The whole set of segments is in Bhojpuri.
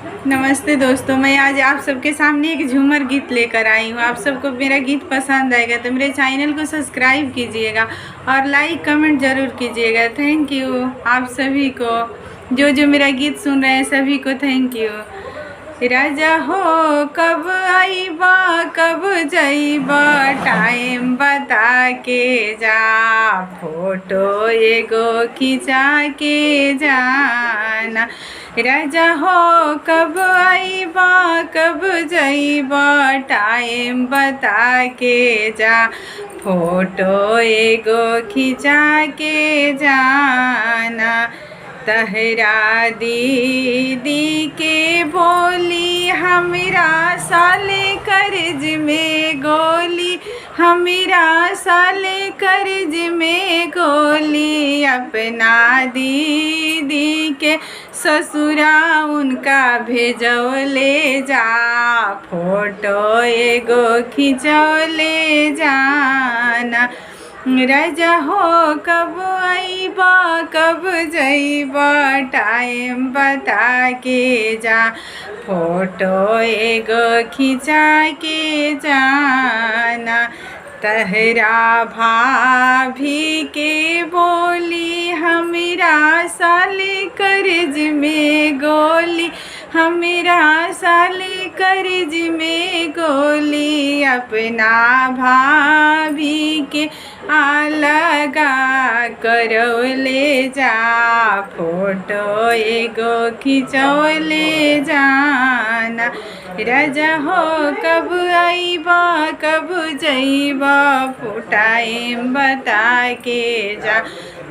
नमस्ते दोस्तों, मैं आज आप सबके सामने एक झूमर गीत लेकर आई हूँ। आप सबको मेरा गीत पसंद आएगा तो मेरे चैनल को सब्सक्राइब कीजिएगा और लाइक कमेंट ज़रूर कीजिएगा। थैंक यू आप सभी को, जो मेरा गीत सुन रहे हैं सभी को थैंक यू। राजा हो कब आईबा कब जाइबा, टाइम बता के जा, फोटो एगो खिंचा के जाना। राजा हो कब आईबा कब जाइबा, टाइम बता के जा, फोटो एगो खिंचा के जाना। तहरा दीदी के बोली हमरा साले कर्ज में गोली, हमरा साले कर्ज में गोली। अपना दीदी के ससुरा उनका भेजौले जा, फोटो एगो खिंचौले जाना। राजा हो कब आईबा कब जाइबा, टाइम बता के जा, फोटो एगो खिंचा के जाना। तहरा भाभी के बोली हमरा साले कर्ज में गोली, हमरा साले कर्ज में गोली। अपना भाभी के लगा करौले जा, फोटो एगो खिंचौले जाना। राजा हो कब आईबा कब जाइबा, टाइम बता के जा,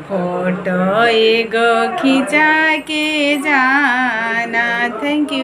फोटो एगो खिंचा के जाना। Thank you.